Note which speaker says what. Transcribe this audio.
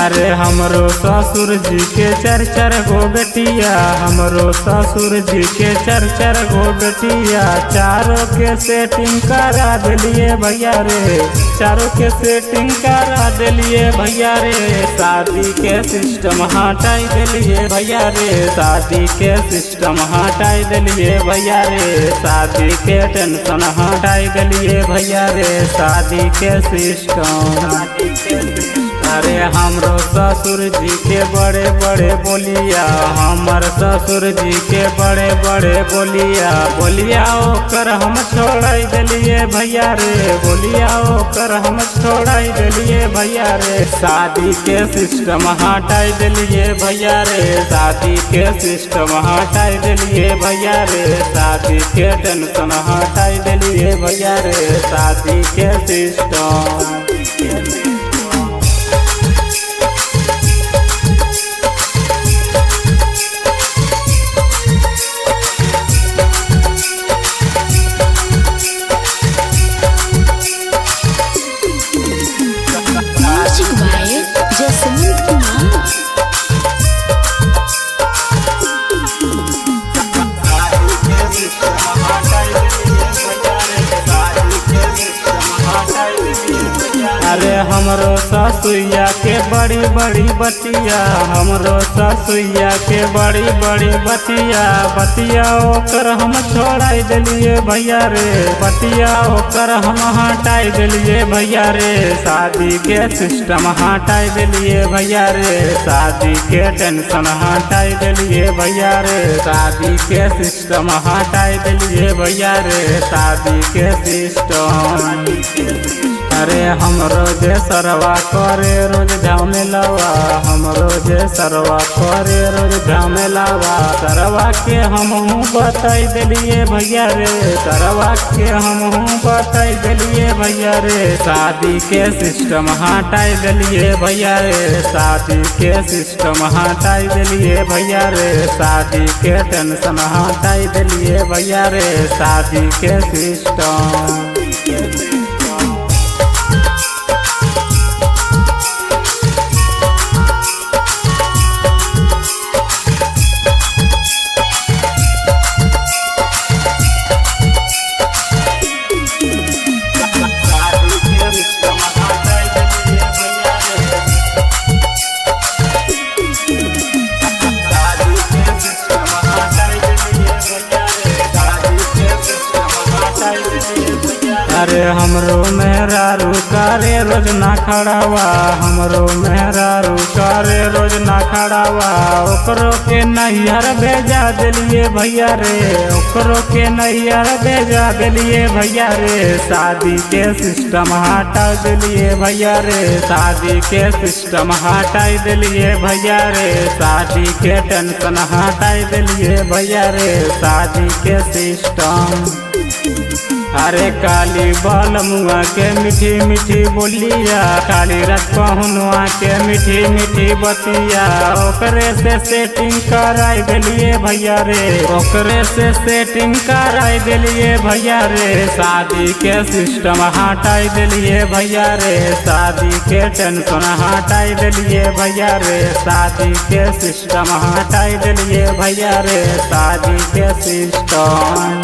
Speaker 1: अरे हमरो ससुर जी के चार गो बेटिया, हमरो ससुर जी के चार गो बेटिया, चारों के सेटिंग करा दिलिए भैया रे, चारों के सेटिंग करा दिलिए भैया रे। शादी के सिस्टम हटाई दिलिए भैया रे, शादी के सिस्टम हटाई दिलिए भैया रे, शादी के टेंशन हटाई दिलिए भैया रे, शादी के सिस्टम। अरे हमरो ससुर जी के बड़े बड़े बोलिया, हमर ससुर जी के बड़े बड़े बोलिया, बोलिया ओकर हम छोड़ाई दिलिए भैया रे, बोलिया ओकर हम छोड़ाई दिलिए भैया रे। शादी के सिस्टम हटाई दिलिए भैया रे, शादी के सिस्टम हटाई दिलिए भैया रे, शादी के टेंशन हटाई दिलिए भैया रे, शादी के सिस्टम। अरे हमरो ससुइया के बड़ी बड़ी बतिया, हमरो ससुइया के बड़ी बड़ी बतिया, बतिया ओकर हम छोड़ाई दिलिए भैया रे, बतिया ओकर हम हटाई दिलिए भैया रे, शादी के सिस्टम हटाई दिलिए भैया रे, शादी के टेंशन हटाई दिलिए भैया रे, शादी के सिस्टम हटाई दिलिए भैया रे, शादी के सिस्टम। अरे हमरो जे सरवा करे रोज झमेलावा, हमरो जे सरवा करे रोज झमेलावा, सरवा के हमहू बताई दिलिए भैया रे, सरवा के हमहू बताई दिलिए भैया रे, शादी के सिस्टम हटाई दिलिए भैया रे, शादी के सिस्टम हटाई दिलिए भैया रे, शादी के टेंशन हटाई दिलिए भैया रे, शादी के सिस्टम। अरे हमरो मेहरारू करे रोज ना खड़ावा, हमरो मेहरारू करे रोज ना खड़ावा, ओकरो के नैहर भेजा दिलिए भैया रे, ओकरो के नैहर भेजा दिलिए भैया रे, शादी के सिस्टम हटा दिलिए भैया रे, शादी के सिस्टम हटाई दिलिए भैया रे, शादी के टेंशन हटाई दिलिए भैया रे, शादी के सिस्टम। अरे काली बाल मुआ के मीठी मीठी बोलिया, काली रत पहुनुआ के मीठी मीठी बतिया, ओकरे से सेटिंग कराई दिलिए भैया रे, ओकरे से सेटिंग कराई दिलिए भैया रे, शादी के सिस्टम हटाई दिलिए भैया रे, शादी के टेंशन हटाई दिलिए भैया रे, शादी के सिस्टम हटाई दिलिए भैया रे, शादी के सिस्टम।